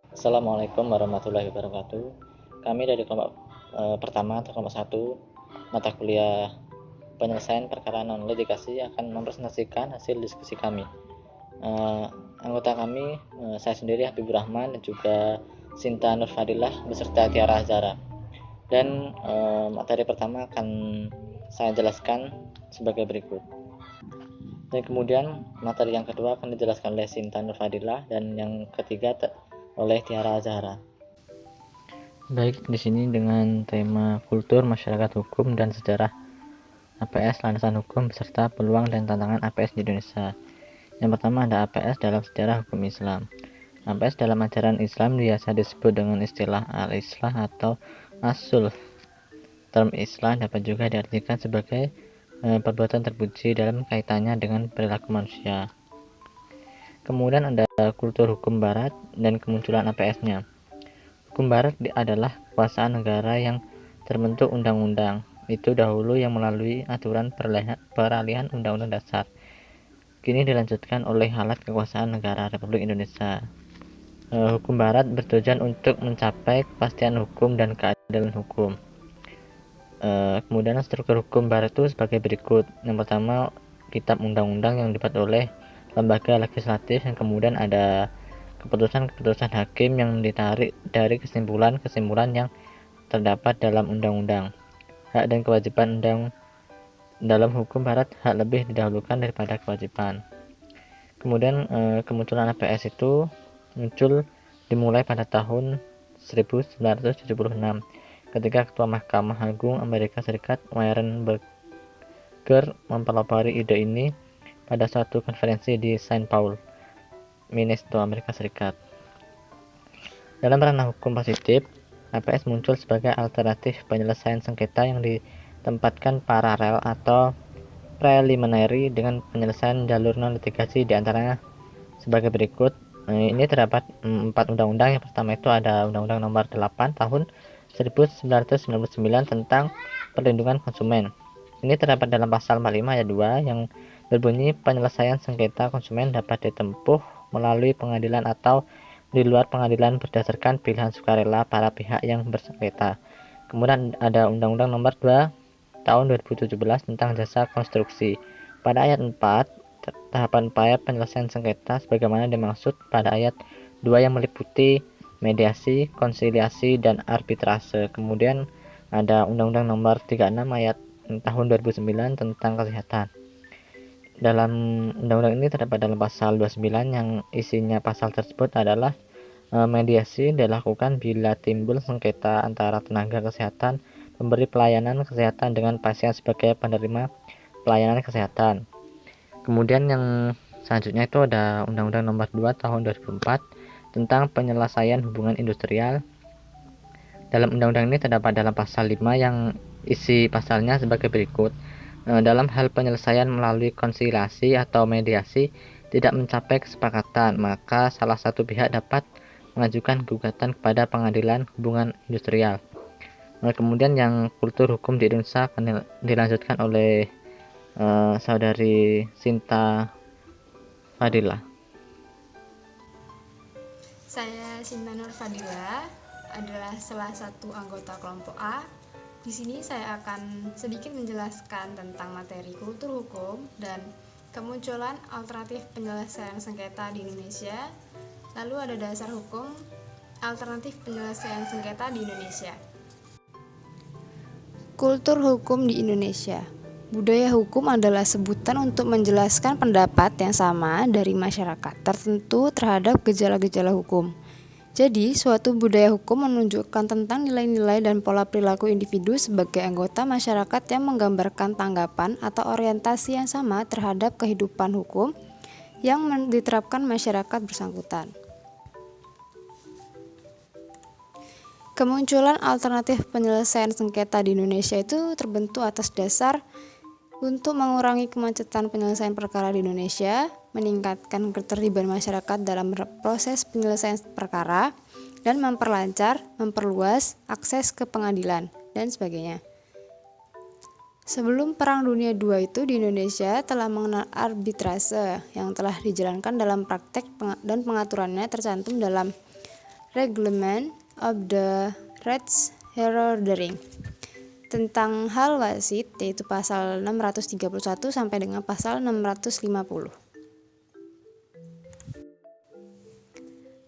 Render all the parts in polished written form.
Assalamualaikum warahmatullahi wabarakatuh. Kami dari kelompok pertama atau kelompok 1 mata kuliah penyelesaian perkara non litigasi akan mempresentasikan hasil diskusi kami. Eh, Anggota kami, saya sendiri Habibur Rahman dan juga Sinta Nurfadilah beserta Tiara Azara. Dan materi pertama akan saya jelaskan sebagai berikut. Dan kemudian materi yang kedua akan dijelaskan oleh Sinta Nurfadilah dan yang ketiga oleh Tiara Azhara. Baik, di sini dengan tema kultur masyarakat hukum dan sejarah APS landasan hukum beserta peluang dan tantangan APS di Indonesia. Yang pertama ada APS dalam sejarah hukum Islam. APS dalam ajaran Islam biasa disebut dengan istilah al-islah atau asul. Term islah dapat juga diartikan sebagai perbuatan terpuji dalam kaitannya dengan perilaku manusia. Kemudian ada kultur hukum barat dan kemunculan APS-nya. Hukum barat adalah kekuasaan negara yang terbentuk undang-undang itu dahulu yang melalui aturan peralihan undang-undang dasar. Kini dilanjutkan oleh alat kekuasaan negara Republik Indonesia. Hukum barat bertujuan untuk mencapai kepastian hukum dan keadilan hukum. Kemudian struktur hukum barat itu sebagai berikut. Yang pertama, kitab undang-undang yang dibuat oleh lembaga legislatif, yang kemudian ada keputusan-keputusan hakim yang ditarik dari kesimpulan-kesimpulan yang terdapat dalam undang-undang. Hak dan kewajiban dalam hukum barat, hak lebih didahulukan daripada kewajiban. Kemudian kemunculan APS itu muncul dimulai pada tahun 1976 ketika Ketua Mahkamah Agung Amerika Serikat Warren Burger mempelopori ide ini pada suatu konferensi di Saint Paul, Minnesota, Amerika Serikat. Dalam ranah hukum positif, APS muncul sebagai alternatif penyelesaian sengketa yang ditempatkan paralel atau preliminary dengan penyelesaian jalur non litigasi, di antaranya sebagai berikut. Ini terdapat 4 undang-undang. Yang pertama itu ada Undang-Undang Nomor 8 Tahun 1999 tentang perlindungan konsumen. Ini terdapat dalam pasal 45 ayat 2 yang berbunyi penyelesaian sengketa konsumen dapat ditempuh melalui pengadilan atau di luar pengadilan berdasarkan pilihan sukarela para pihak yang bersengketa. Kemudian ada Undang-Undang Nomor 2 Tahun 2017 tentang jasa konstruksi. Pada ayat 4, tahapan upaya penyelesaian sengketa sebagaimana dimaksud pada ayat 2 yang meliputi mediasi, konsiliasi, dan arbitrase. Kemudian ada Undang-Undang Nomor 36 ayat tahun 2009 tentang kesehatan. Dalam undang-undang ini terdapat dalam pasal 29 yang isinya pasal tersebut adalah mediasi dilakukan bila timbul sengketa antara tenaga kesehatan memberi pelayanan kesehatan dengan pasien sebagai penerima pelayanan kesehatan. Kemudian yang selanjutnya itu ada Undang-Undang Nomor 2 Tahun 2004 tentang penyelesaian hubungan industrial. Dalam undang-undang ini terdapat dalam pasal 5 yang isi pasalnya sebagai berikut. Dalam hal penyelesaian melalui konsiliasi atau mediasi tidak mencapai kesepakatan, maka salah satu pihak dapat mengajukan gugatan kepada pengadilan hubungan industrial. Kemudian yang kultur hukum di Indonesia akan dilanjutkan oleh saudari Sinta Fadilah. Saya Sinta Nurfadilah, adalah salah satu anggota kelompok A. Di sini saya akan sedikit menjelaskan tentang materi kultur hukum dan kemunculan alternatif penyelesaian sengketa di Indonesia. Lalu ada dasar hukum alternatif penyelesaian sengketa di Indonesia. Kultur hukum di Indonesia. Budaya hukum adalah sebutan untuk menjelaskan pendapat yang sama dari masyarakat tertentu terhadap gejala-gejala hukum. Jadi, suatu budaya hukum menunjukkan tentang nilai-nilai dan pola perilaku individu sebagai anggota masyarakat yang menggambarkan tanggapan atau orientasi yang sama terhadap kehidupan hukum yang diterapkan masyarakat bersangkutan. Kemunculan alternatif penyelesaian sengketa di Indonesia itu terbentuk atas dasar untuk mengurangi kemacetan penyelesaian perkara di Indonesia, meningkatkan keterlibatan masyarakat dalam proses penyelesaian perkara, dan memperlancar, memperluas akses ke pengadilan, dan sebagainya. Sebelum Perang Dunia II itu di Indonesia telah mengenal arbitrase yang telah dijalankan dalam praktek dan pengaturannya tercantum dalam Reglement of the Rechtsherordering tentang hal wasit, yaitu pasal 631 sampai dengan pasal 650.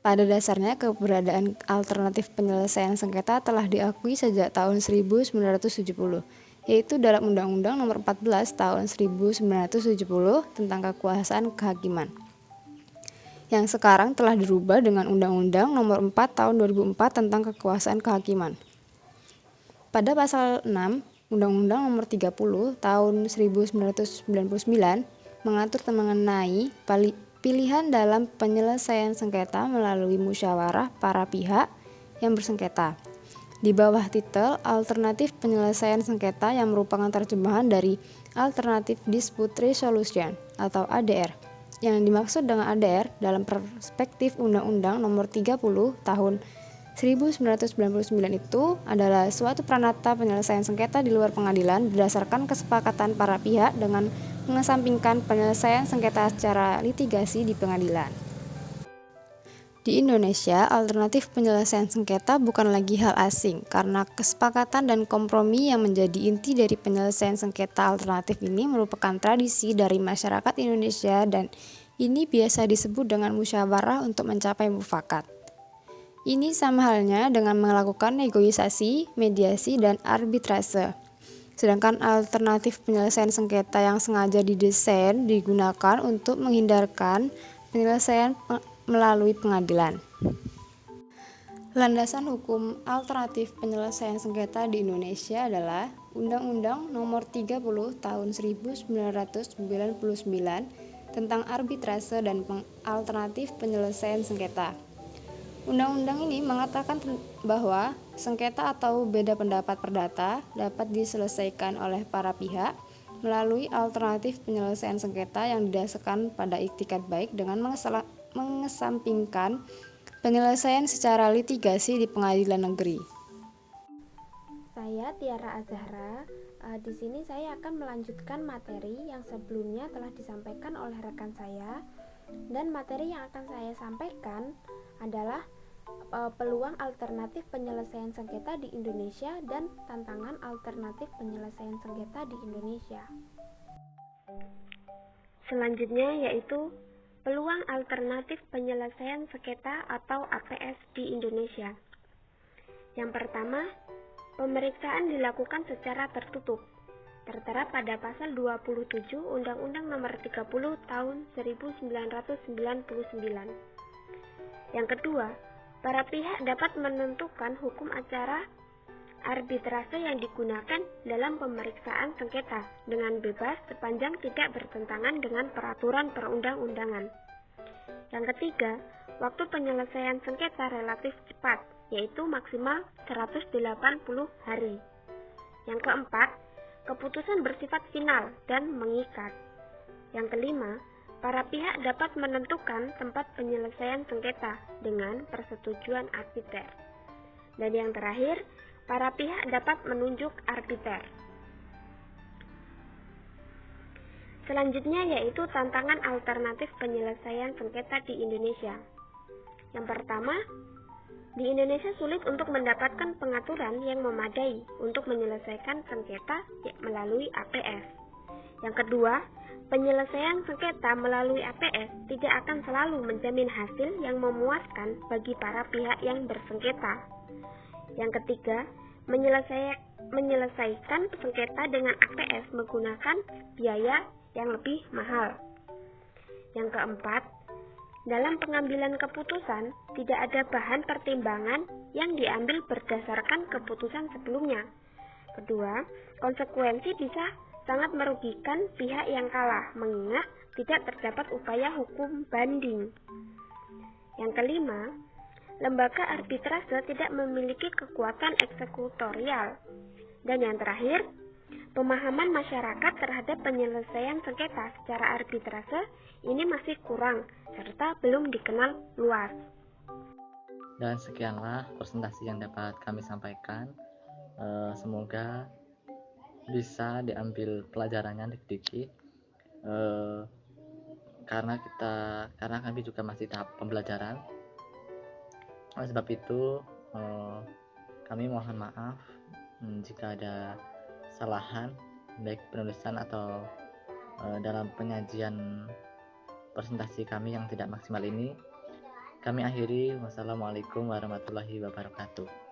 Pada dasarnya, keberadaan alternatif penyelesaian sengketa telah diakui sejak tahun 1970, yaitu dalam Undang-Undang Nomor 14 Tahun 1970 tentang Kekuasaan Kehakiman, yang sekarang telah dirubah dengan Undang-Undang Nomor 4 Tahun 2004 tentang Kekuasaan Kehakiman. Pada pasal 6, Undang-Undang Nomor 30 Tahun 1999 mengatur mengenai pilihan dalam penyelesaian sengketa melalui musyawarah para pihak yang bersengketa. Di bawah titel Alternatif Penyelesaian Sengketa yang merupakan terjemahan dari Alternative Dispute Resolution atau ADR. Yang dimaksud dengan ADR dalam perspektif Undang-Undang Nomor 30 Tahun 1999 itu adalah suatu pranata penyelesaian sengketa di luar pengadilan berdasarkan kesepakatan para pihak dengan mengesampingkan penyelesaian sengketa secara litigasi di pengadilan. Di Indonesia, alternatif penyelesaian sengketa bukan lagi hal asing karena kesepakatan dan kompromi yang menjadi inti dari penyelesaian sengketa alternatif ini merupakan tradisi dari masyarakat Indonesia dan ini biasa disebut dengan musyawarah untuk mencapai mufakat. Ini sama halnya dengan melakukan negosiasi, mediasi, dan arbitrase. Sedangkan alternatif penyelesaian sengketa yang sengaja didesain digunakan untuk menghindarkan penyelesaian melalui pengadilan. Landasan hukum alternatif penyelesaian sengketa di Indonesia adalah Undang-Undang Nomor 30 Tahun 1999 tentang arbitrase dan alternatif penyelesaian sengketa. Undang-undang ini mengatakan bahwa sengketa atau beda pendapat perdata dapat diselesaikan oleh para pihak melalui alternatif penyelesaian sengketa yang didasarkan pada iktikat baik dengan mengesampingkan penyelesaian secara litigasi di pengadilan negeri. Saya Tiara Azahra. Di sini saya akan melanjutkan materi yang sebelumnya telah disampaikan oleh rekan saya, dan materi yang akan saya sampaikan adalah peluang alternatif penyelesaian sengketa di Indonesia dan tantangan alternatif penyelesaian sengketa di Indonesia. Selanjutnya yaitu peluang alternatif penyelesaian sengketa atau APS di Indonesia. Yang pertama, pemeriksaan dilakukan secara tertutup, tertera pada pasal 27 Undang-Undang Nomor 30 Tahun 1999. Yang kedua, para pihak dapat menentukan hukum acara arbitrase yang digunakan dalam pemeriksaan sengketa dengan bebas sepanjang tidak bertentangan dengan peraturan perundang-undangan. Yang ketiga, waktu penyelesaian sengketa relatif cepat, yaitu maksimal 180 hari. Yang keempat, keputusan bersifat final dan mengikat. Yang kelima, para pihak dapat menentukan tempat penyelesaian sengketa dengan persetujuan arbiter. Dan yang terakhir, para pihak dapat menunjuk arbiter. Selanjutnya yaitu tantangan alternatif penyelesaian sengketa di Indonesia. Yang pertama, di Indonesia sulit untuk mendapatkan pengaturan yang memadai untuk menyelesaikan sengketa melalui APS. Yang kedua, penyelesaian sengketa melalui APS tidak akan selalu menjamin hasil yang memuaskan bagi para pihak yang bersengketa. Yang ketiga, menyelesaikan sengketa dengan APS menggunakan biaya yang lebih mahal. Yang keempat, dalam pengambilan keputusan tidak ada bahan pertimbangan yang diambil berdasarkan keputusan sebelumnya. Kedua, konsekuensi bisa sangat merugikan pihak yang kalah mengingat tidak terdapat upaya hukum banding. Yang kelima, lembaga arbitrase tidak memiliki kekuatan eksekutorial. Dan yang terakhir, pemahaman masyarakat terhadap penyelesaian sengketa secara arbitrase ini masih kurang serta belum dikenal luas. Dan sekianlah presentasi yang dapat kami sampaikan. Semoga bisa diambil pelajarannya dikit-dikit, karena kami juga masih tahap pembelajaran. Oleh sebab itu, kami mohon maaf jika ada kesalahan baik penulisan atau dalam penyajian presentasi kami yang tidak maksimal ini. Kami akhiri. Wassalamualaikum warahmatullahi wabarakatuh.